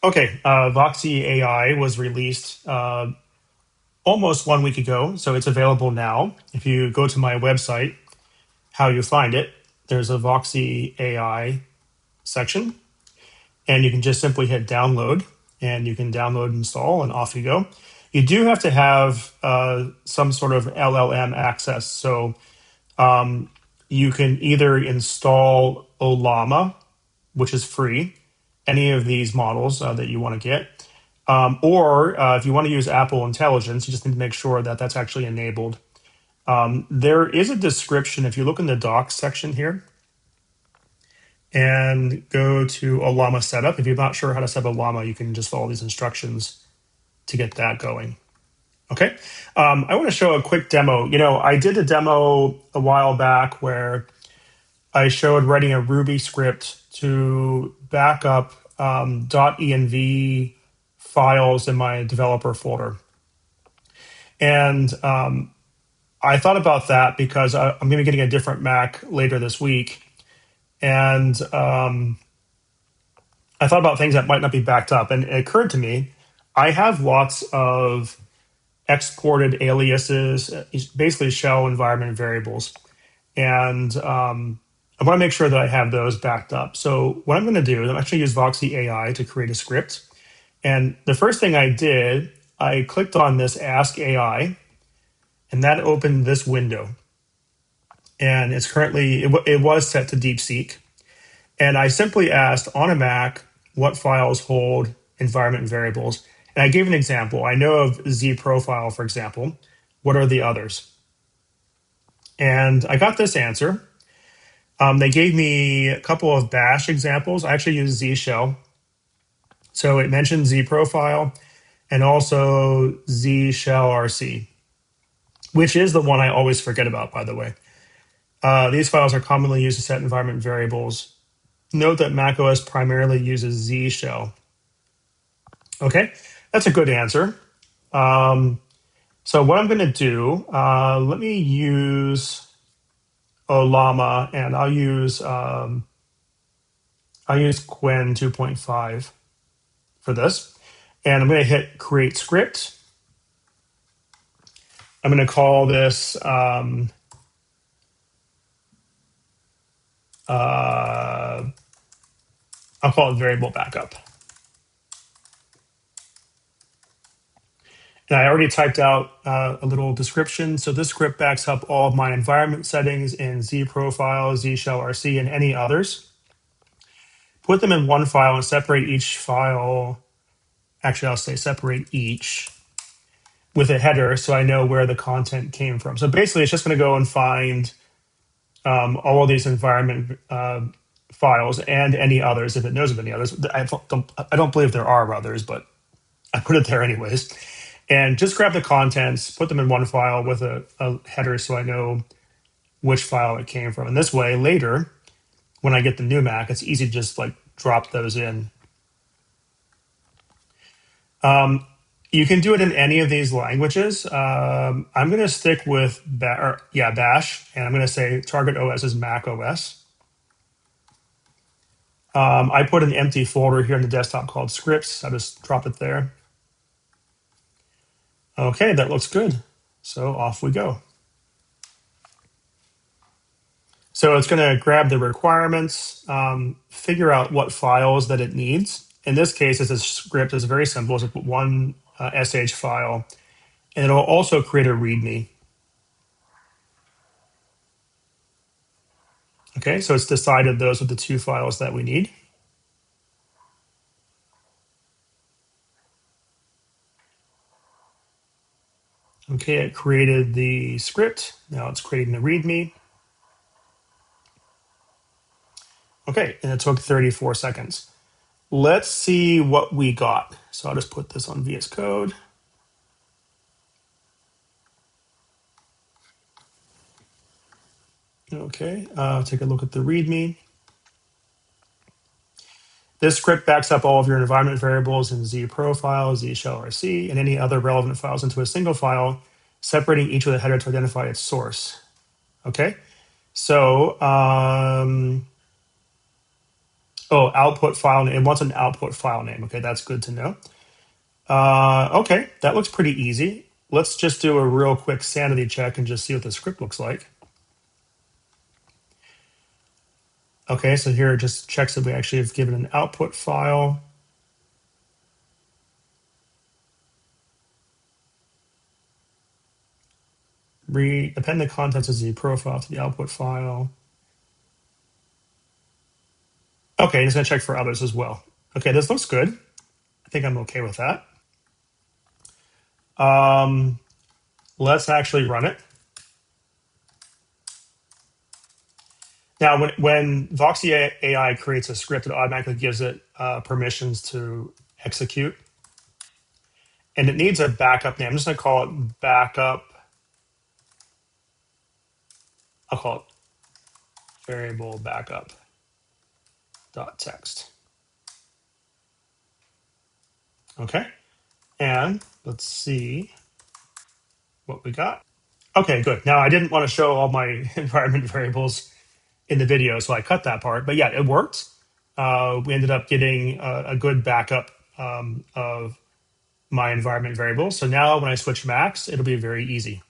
Okay, VoxyAI was released almost 1 week ago, so it's available now. If you go to my website, how you find it, there's a VoxyAI section, and you can just simply hit download, and you can download and install, and off you go. You do have to have some sort of LLM access, so you can either install Olama, which is free, any of these models that you want to get. Or if you want to use Apple Intelligence, you just need to make sure that that's actually enabled. There is a description. If you look in the docs section here and go to Olama setup, if you're not sure how to set up Olama, you can just follow these instructions to get that going. Okay. I want to show a quick demo. I did a demo a while back where I showed writing a Ruby script to back up .env files in my developer folder. And I thought about that because I'm going to be getting a different Mac later this week. And I thought about things that might not be backed up. And it occurred to me, I have lots of exported aliases, basically shell environment variables. And I want to make sure that I have those backed up. So what I'm going to do is I'm actually use VoxyAI to create a script. And the first thing I did, I clicked on this Ask AI, and that opened this window. And it's currently, it was set to DeepSeek. And I simply asked on a Mac, what files hold environment variables? And I gave an example. I know of Z profile, for example. What are the others? And I got this answer. They gave me a couple of bash examples. I actually used Z shell. So it mentioned Z profile and also Z shell RC, which is the one I always forget about, by the way. These files are commonly used to set environment variables. Note that macOS primarily uses Z shell. Okay, that's a good answer. So what I'm going to do, let me use Olama, and I'll use Quen 2.5 for this. And I'm going to hit create script. I'm going to call this I'll call it variable backup. And I already typed out a little description. So this script backs up all of my environment settings in Z profile, Z shell RC, and any others. Put them in one file and separate each file. Actually, I'll say separate each with a header so I know where the content came from. So basically, it's just going to go and find all of these environment files and any others if it knows of any others. I don't believe there are others, but I put it there anyways. And just grab the contents, put them in one file with a header so I know which file it came from. And this way, later, when I get the new Mac, it's easy to just like drop those in. You can do it in any of these languages. I'm going to stick with Bash, and I'm going to say target OS is Mac OS. I put an empty folder here in the desktop called scripts. I'll just drop it there. Okay, that looks good. So off we go. So it's going to grab the requirements, figure out what files that it needs. In this case, it's a script. It's very simple. It's one sh file, and it'll also create a README. Okay, so it's decided those are the two files that we need. Okay, it created the script. Now it's creating the README. Okay, and it took 34 seconds. Let's see what we got. So I'll just put this on VS Code. Okay, take a look at the README. This script backs up all of your environment variables in Z profile, Z shell RC, and any other relevant files into a single file, separating each with a header to identify its source. Okay, so Oh, output file name. It wants an output file name. Okay, that's good to know. Okay, that looks pretty easy. Let's just do a real quick sanity check and just see what the script looks like. Okay, so here it just checks that we actually have given an output file. Append the contents as the profile to the output file. Okay, it's gonna check for others as well. Okay, this looks good. I think I'm okay with that. Let's actually run it. Now, when VoxyAI creates a script, it automatically gives it permissions to execute. And it needs a backup name. I'm just going to call it backup. I'll call it variable backup dot text. Okay. And let's see what we got. Okay, good. Now, I didn't want to show all my environment variables in the video, so I cut that part. But yeah, it worked. We ended up getting a good backup of my environment variables. So now when I switch Macs, it'll be very easy.